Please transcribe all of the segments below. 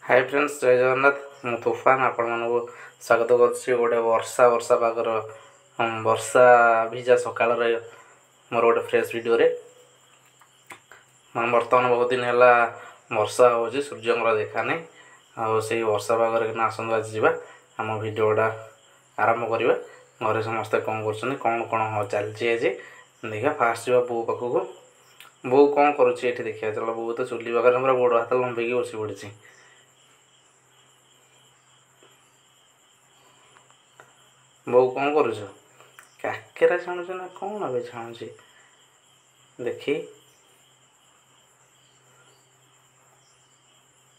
Hi friends, जय जगन्नाथ। मु तूफान आपण मानक स्वागत कर गोटे वर्षा वर्षा पागर वर्षा भिजा सकाल मोर गोटे फ्रेश वीडियो रे बर्तमान बहुत दिन है वर्षा हो सूर्य देखा नहीं आई वर्षा पागर आसतु आज जावा आम भिडटा आरंभ करवा। घरे समस्ते कौन कर कौन कौन चलती आज देखा। फास्ट जा बो पाखक बो कौन करुच्ची देखा। चलो बो तो चुली पाखे पूरा गोड़ हाथ लंबे बस पड़ी। बोऊ कौन करुच? काकेरा छाणुच ना कौन अब छाणुची देखी।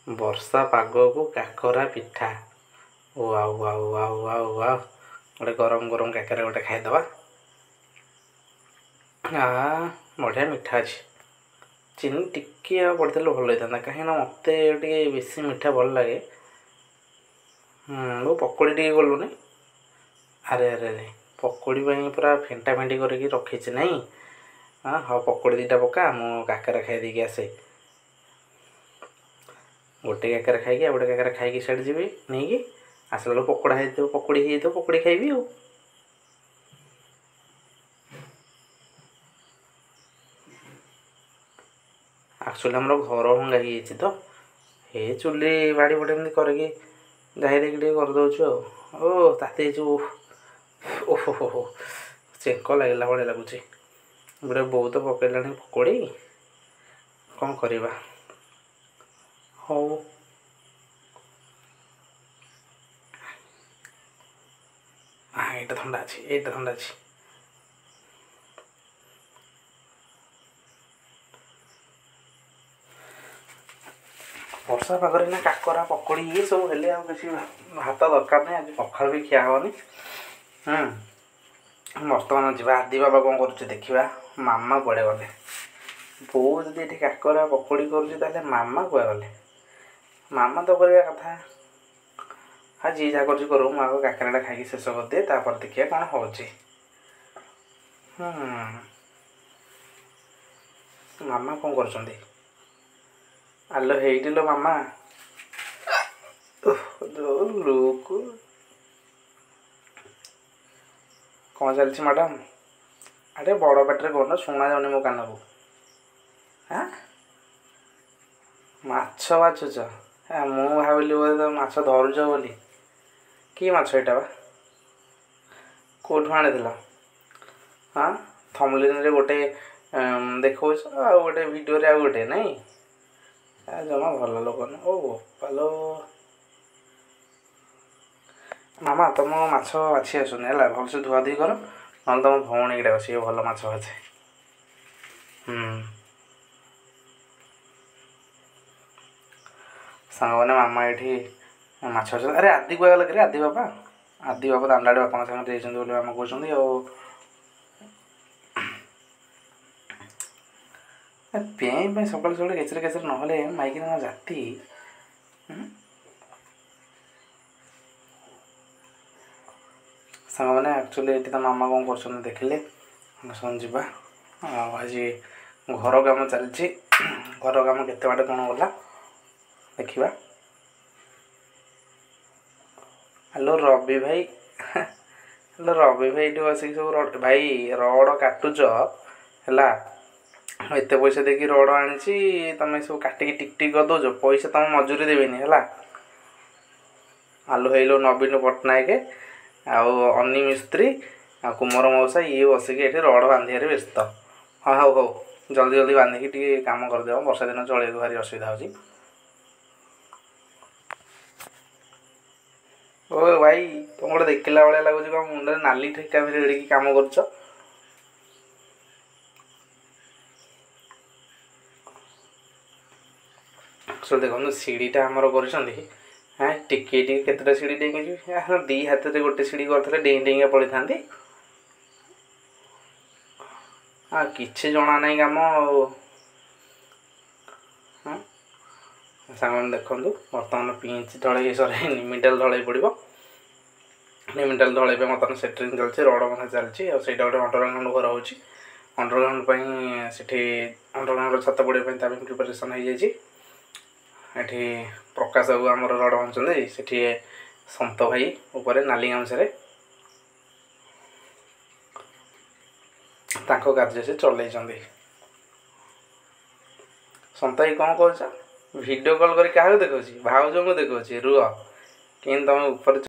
वर्षा पाग को काकरा पिठा wow wow wow wow wow. गोटे गरम गरम काकेरा गोटे खाईदबा। बढ़िया मिठा अच्छे। चीनी टिके पड़े भल होता कहीं मत बेसी मिठा भल लगे। वो पकोड़ी टे गलुनी। अरे अरे अरे पकोड़ी पूरा फेंटा फेंटी करके रखी नहीं। हाँ पकोड़ी दीटा पका मु काकेरा खाई देकी आसे। गोटे काकेरा खाई गोटे काकेरा खाई सीढ़ जी नहीं कि आसला बेलू पकोड़ा हो पकोड़ी हो पकोड़ी खाइबी। एक्चुअली आम घर भंगा तो ये चुली बाड़ी बड़े एमती करके जाई देखिए करदे। ओ ताते ओहो चेक लगला भाई लगुच। गोटे बहुत पकड़ा पकोड़ी कौन करवा। हो हाँ ये थंडा अच्छी ये थंडा अच्छी। वर्षा पागरे ना काकरा पकोड़ी ये सब हेले किसी भात दरकार नहीं। आज पखाल भी खिया हेनी। बर्तमान जा आदि बाबा कौन कर देखा। मामा कुआड़े गले। बो जदि ये काकरा पकोड़ी कर मामा कुआ गले। मामा तो करवा कथा। हाँ जी जहाँ करूँ मुझे काकराटा खाई शेष कर दिए तापर देखिए कौन हो। मामा कौन कर आलो हेलो मामा लुक कौन चलती मैडम। अरे बड़ पाटे कौन शुणा जाऊनी मो कान को। हाँ माछ बाछुच मु भाविली बोधे माछ धरुच बोली। कि माछ एटा बा कौटू आनी। हाँ थमलिन रे गोटे देखो गोटे वीडियो रे गोटे नहीं जमा भल लोक न। ओ बोपालो मामा तुम माछ बाछी आसुनि है भलसे धुआधुई कर ना तुम भौणी डाक सी भल माछ बाछे। सांग मैंने मामा ये माछ। अरे आदि कुआ गल कि आदि बाबा दांडाड़े बापा सागे मामा कहते पे सकाल सकाल केचरे केचरे ना माइकी ना जाती। सांग मैंने एक्चुअली ये तो मामा कौन कर देखिले जा। आज घर काम चलती घर काम केते बाटे कौन गला देखा। हेलो रवि भाई। हेलो रवि भाई ये बस सब भाई रड काटुच है एत पैसा देकी रड आनी तुम सब काटिकी टिक टिक कर दौ पैसा तुम मजूरी देवेनि है। आलू हेलो नवीन पट्टनायक अनी मिस्त्री कुमार मौसा ये बसिक ये रड बांधे व्यस्त। हाँ हौ हौ जल्दी जल्दी बांधिकी टी काम करदे वर्षा दिन चलिए भारी असुविधा हो। ओ भाई तुम गोटे देखला भाया लगुच मुंडे नाली ठेका भिड़ी काम कर। देखो सीढ़ीटा आमर कर हाँ टिके केतटा सीढ़ी डेंगी दी हाथ से गोटे सीढ़ी करते डेई डेई पड़े था। हाँ किसी जना ना कम सांग देखु बर्तमान पिंच ढल सर निमिटाल ढल पड़ो। निमिटाल ढल बर्तमान सेट्रिंग चलती रड बंधा चलती और गोटे अंडरग्राउंड घर हो। अंडरग्राउंड से अंडरग्राउंड छत पड़ा प्रिपेरेसन हो ଏଠି ପ୍ରକାଶ ବାବୁ ଆମର ରଡ଼ ବାନ୍ଧୁଛନ୍ତି, ସେଠି ସନ୍ତ ଭାଇ ଉପରେ ନାଲି ଗାମୁଛାରେ ତାଙ୍କ କାର୍ଯ୍ୟ ସେ ଚଲେଇଛନ୍ତି। ସନ୍ତ ଭାଇ କ'ଣ କହୁଛ? ଭିଡ଼ିଓ କଲ୍ କରି କାହାକୁ ଦେଖାଉଛି? ଭାଉଜଙ୍କୁ ଦେଖାଉଛି। ରୁହ, କେମିତି ତମେ ଉପରେ